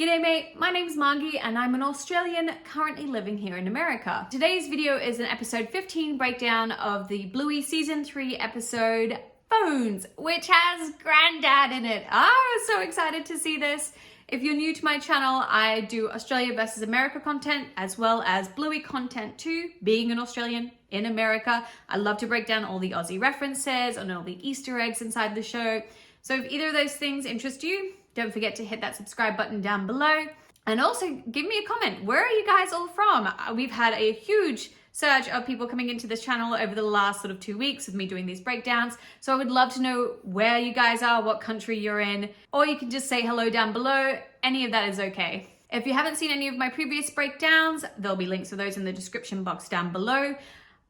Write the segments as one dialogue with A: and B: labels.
A: G'day mate, my name's Margie and I'm an Australian currently living here in America. Today's video is an episode 15 breakdown of the Bluey season 3 episode Phones, which has Grandad in it. I was so excited to see this. If you're new to my channel, I do Australia versus America content as well as Bluey content too, being an Australian in America. I love to break down all the Aussie references and all the Easter eggs inside the show. So if either of those things interest you, don't forget to hit that subscribe button down below. And also give me a comment. Where are you guys all from? We've had a huge surge of people coming into this channel over the last sort of 2 weeks of me doing these breakdowns. So I would love to know where you guys are, what country you're in, or you can just say hello down below. Any of that is okay. If you haven't seen any of my previous breakdowns, there'll be links to those in the description box down below.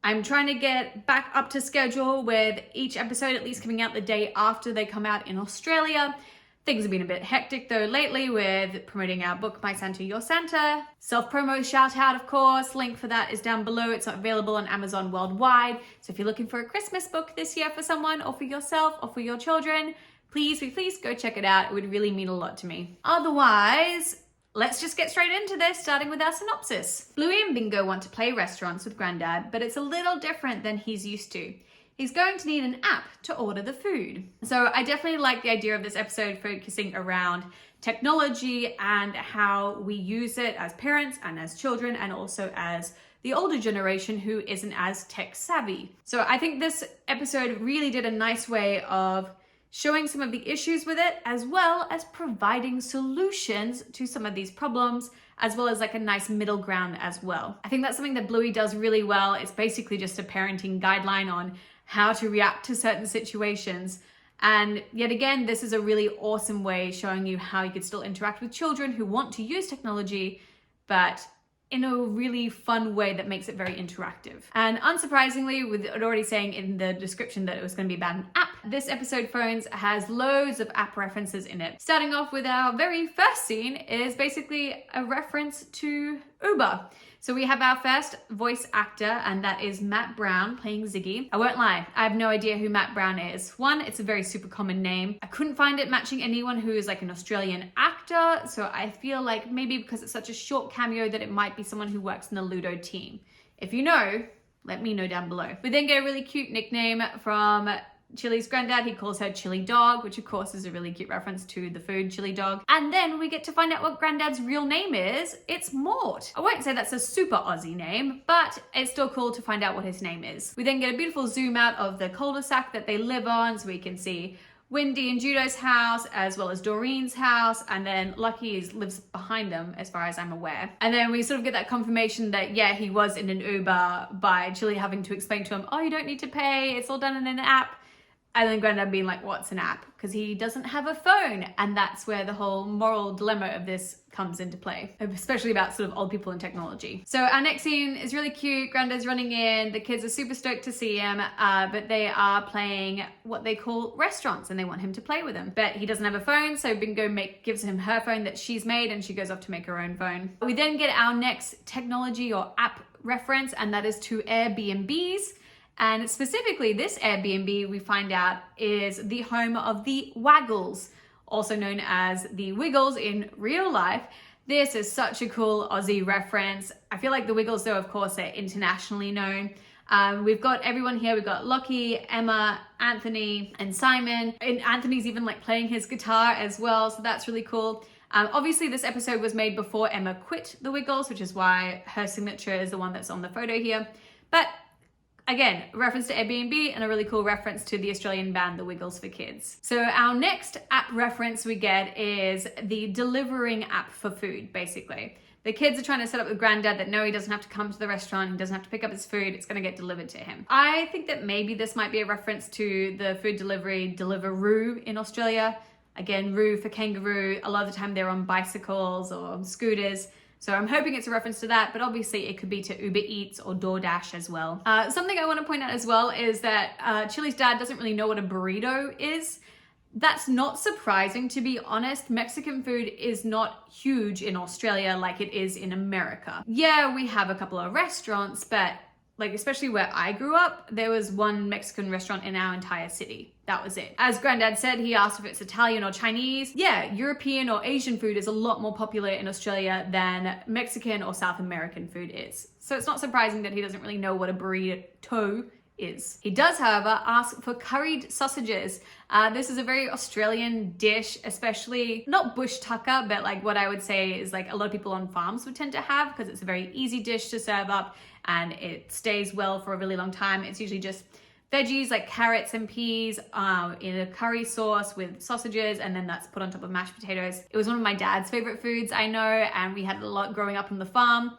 A: I'm trying to get back up to schedule with each episode at least coming out the day after they come out in Australia. Things have been a bit hectic though lately with promoting our book, My Santa, Your Santa. Self-promo shout out, of course. Link for that is down below. It's not available on Amazon worldwide. So if you're looking for a Christmas book this year for someone or for yourself or for your children, please go check it out. It would really mean a lot to me. Otherwise, let's just get straight into this, starting with our synopsis. Bluey and Bingo want to play restaurants with Grandad, but it's a little different than he's used to. He's going to need an app to order the food. So I definitely like the idea of this episode focusing around technology and how we use it as parents and as children and also as the older generation who isn't as tech savvy. So I think this episode really did a nice way of showing some of the issues with it, as well as providing solutions to some of these problems, as well as like a nice middle ground as well. I think that's something that Bluey does really well. It's basically just a parenting guideline on how to react to certain situations. And yet again, this is a really awesome way showing you how you could still interact with children who want to use technology, but in a really fun way that makes it very interactive. And unsurprisingly, with it already saying in the description that it was going to be about an app, this episode Phones has loads of app references in it. Starting off with our very first scene is basically a reference to Uber. So we have our first voice actor, and that is Matt Brown playing Ziggy. I won't lie, I have no idea who Matt Brown is. One, it's a very super common name. I couldn't find it matching anyone who is like an Australian actor, so I feel like maybe because it's such a short cameo that it might be someone who works in the Ludo team. If you know, let me know down below. We then get a really cute nickname from Chilli's granddad. He calls her Chilli Dog, which of course is a really cute reference to the food Chilli Dog. And then we get to find out what Grandad's real name is. It's Mort. I won't say that's a super Aussie name, but it's still cool to find out what his name is. We then get a beautiful zoom out of the cul-de-sac that they live on, so we can see Wendy and Judo's house, as well as Doreen's house, and then Lucky lives behind them, as far as I'm aware. And then we sort of get that confirmation that, yeah, he was in an Uber by Chilli having to explain to him, oh, you don't need to pay, it's all done in an app. And then Grandad being like, what's an app? Because he doesn't have a phone. And that's where the whole moral dilemma of this comes into play, especially about sort of old people and technology. So our next scene is really cute. Grandad's running in. The kids are super stoked to see him, but they are playing what they call restaurants and they want him to play with them. But he doesn't have a phone, so Bingo gives him her phone that she's made and she goes off to make her own phone. We then get our next technology or app reference, and that is to Airbnbs. And specifically this Airbnb, we find out, is the home of the Waggles, also known as the Wiggles in real life. This is such a cool Aussie reference. I feel like the Wiggles, though, of course, are internationally known. We've got everyone here. We've got Lockie, Emma, Anthony, and Simon. And Anthony's even like playing his guitar as well, so that's really cool. Obviously, this episode was made before Emma quit the Wiggles, which is why her signature is the one that's on the photo here. But again, a reference to Airbnb and a really cool reference to the Australian band, The Wiggles for Kids. So our next app reference we get is the delivering app for food, basically. The kids are trying to set up with Grandad that no, he doesn't have to come to the restaurant, he doesn't have to pick up his food, it's gonna get delivered to him. I think that maybe this might be a reference to the food delivery Deliveroo in Australia. Again, roo for kangaroo. A lot of the time they're on bicycles or scooters. So I'm hoping it's a reference to that, but obviously it could be to Uber Eats or DoorDash as well. Something I want to point out as well is that Chilli's dad doesn't really know what a burrito is. That's not surprising, to be honest. Mexican food is not huge in Australia like it is in America. Yeah, we have a couple of restaurants, but like especially where I grew up, there was one Mexican restaurant in our entire city. That was it. As Grandad said, he asked if it's Italian or Chinese. Yeah, European or Asian food is a lot more popular in Australia than Mexican or South American food is. So it's not surprising that he doesn't really know what a burrito is. He does, however, ask for curried sausages. This is a very Australian dish, especially not bush tucker, but like what I would say is like a lot of people on farms would tend to have, because it's a very easy dish to serve up and it stays well for a really long time. It's usually just veggies like carrots and peas in a curry sauce with sausages, and then that's put on top of mashed potatoes. It was one of my dad's favorite foods, I know, and we had it a lot growing up on the farm.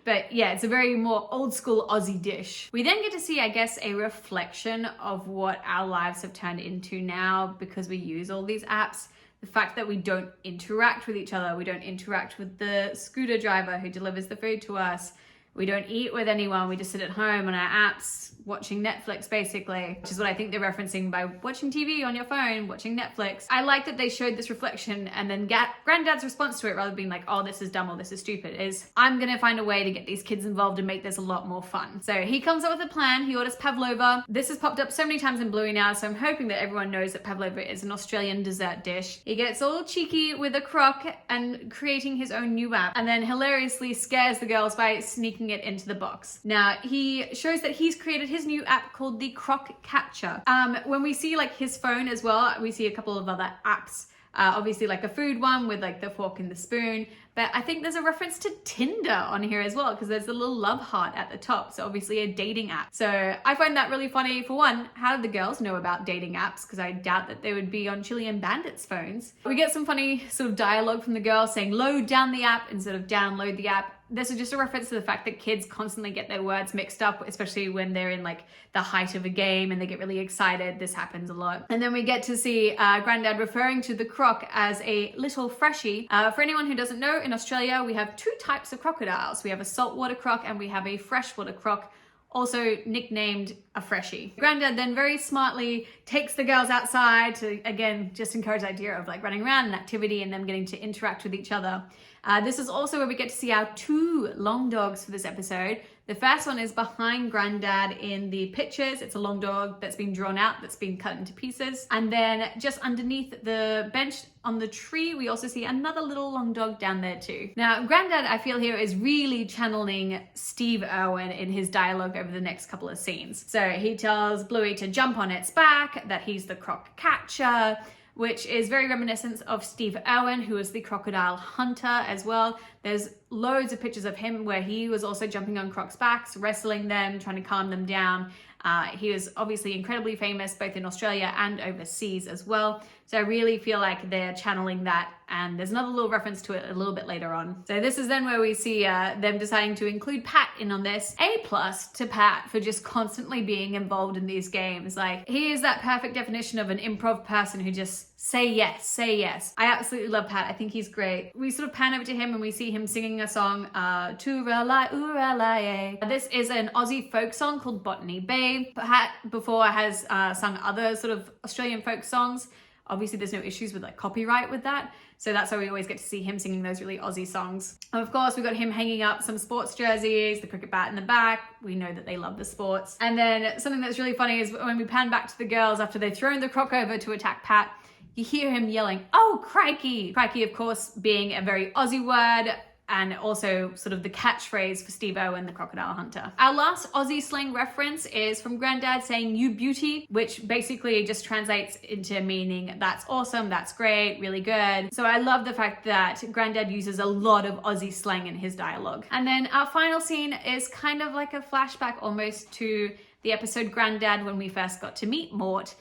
A: But yeah, it's a very more old school Aussie dish. We then get to see, I guess, a reflection of what our lives have turned into now because we use all these apps. The fact that we don't interact with each other, we don't interact with the scooter driver who delivers the food to us. We don't eat with anyone, we just sit at home on our apps watching Netflix basically, which is what I think they're referencing by watching TV on your phone, watching Netflix. I like that they showed this reflection, and then Grandad's response to it, rather than being like, oh, this is dumb or this is stupid, is I'm gonna find a way to get these kids involved and make this a lot more fun. So he comes up with a plan, he orders pavlova. This has popped up so many times in Bluey now, so I'm hoping that everyone knows that pavlova is an Australian dessert dish. He gets all cheeky with a crock and creating his own new app, and then hilariously scares the girls by sneaking it into the box. Now, he shows that he's created his new app called the Crock Catcher. When we see like his phone as well, we see a couple of other apps. Obviously like a food one with like the fork and the spoon, but I think there's a reference to Tinder on here as well, because there's a little love heart at the top, so obviously a dating app. So I find that really funny. For one, how did the girls know about dating apps? Because I doubt that they would be on Chilli and Bandit's phones. We get some funny sort of dialogue from the girls saying load down the app instead of download the app. This is just a reference to the fact that kids constantly get their words mixed up, especially when they're in like the height of a game and they get really excited. This happens a lot. And then we get to see Grandad referring to the croc as a little freshie. For anyone who doesn't know, in Australia, we have two types of crocodiles. We have a saltwater croc and we have a freshwater croc, also nicknamed a freshie. Grandad then very smartly takes the girls outside to, again, just encourage the idea of like running around and activity and them getting to interact with each other. This is also where we get to see our two long dogs for this episode. The first one is behind Grandad in the pictures. It's a long dog that's been drawn out, that's been cut into pieces. And then just underneath the bench on the tree, we also see another little long dog down there too. Now, Grandad, I feel here, is really channeling Steve Irwin in his dialogue over the next couple of scenes. So he tells Bluey to jump on its back, that he's the croc catcher, which is very reminiscent of Steve Irwin, who was the crocodile hunter as well. There's loads of pictures of him where he was also jumping on crocs' backs, wrestling them, trying to calm them down. He was obviously incredibly famous both in Australia and overseas as well. So I really feel like they're channeling that, and there's another little reference to it a little bit later on. So this is then where we see them deciding to include Pat in on this. A+ to Pat for just constantly being involved in these games. Like, he is that perfect definition of an improv person who just say yes, say yes. I absolutely love Pat. I think he's great. We sort of pan over to him and we see him singing a song, Tooralai Ooralai. This is an Aussie folk song called Botany Bay. Pat before has sung other sort of Australian folk songs. Obviously there's no issues with like copyright with that. So that's why we always get to see him singing those really Aussie songs. And of course, we got him hanging up some sports jerseys, the cricket bat in the back. We know that they love the sports. And then something that's really funny is when we pan back to the girls after they've thrown the croc over to attack Pat, you hear him yelling, oh, crikey. Crikey, of course, being a very Aussie word, and also sort of the catchphrase for Steve Irwin, the crocodile hunter. Our last Aussie slang reference is from Grandad saying, you beauty, which basically just translates into meaning, that's awesome, that's great, really good. So I love the fact that Grandad uses a lot of Aussie slang in his dialogue. And then our final scene is kind of like a flashback almost to the episode Grandad when we first got to meet Mort.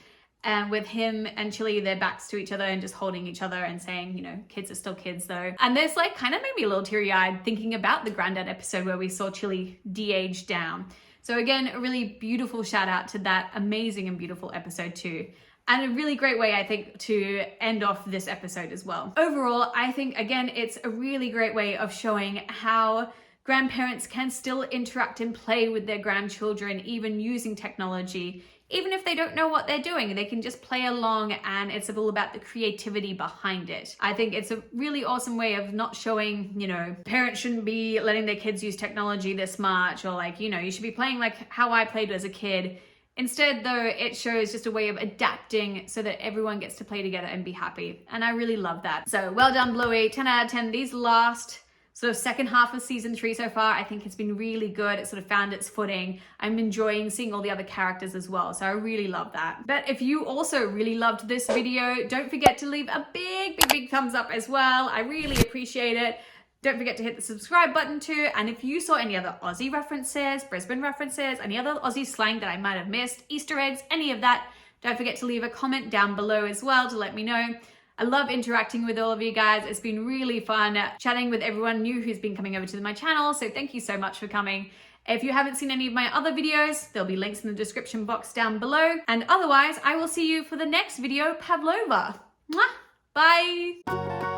A: And with him and Chilli, their backs to each other and just holding each other and saying, you know, kids are still kids though. And this like kind of made me a little teary-eyed thinking about the Grandad episode where we saw Chilli de-age down. So again, a really beautiful shout out to that amazing and beautiful episode too. And a really great way, I think, to end off this episode as well. Overall, I think, again, it's a really great way of showing how grandparents can still interact and play with their grandchildren, even using technology. even if they don't know what they're doing, they can just play along, and it's all about the creativity behind it. I think it's a really awesome way of not showing, you know, parents shouldn't be letting their kids use technology this much, or like, you know, you should be playing like how I played as a kid. Instead, though, it shows just a way of adapting so that everyone gets to play together and be happy. And I really love that. So well done, Bluey. 10 out of 10. These last sort of second half of season 3 so far, I think it's been really good. It sort of found its footing. I'm enjoying seeing all the other characters as well. So I really love that. But if you also really loved this video, don't forget to leave a big thumbs up as well. I really appreciate it. Don't forget to hit the subscribe button too. And if you saw any other Aussie references, Brisbane references, any other Aussie slang that I might have missed, Easter eggs, any of that, don't forget to leave a comment down below as well to let me know. I love interacting with all of you guys. It's been really fun chatting with everyone new who's been coming over to my channel. So thank you so much for coming. If you haven't seen any of my other videos, there'll be links in the description box down below. And otherwise, I will see you for the next video, Pavlova. Mwah! Bye!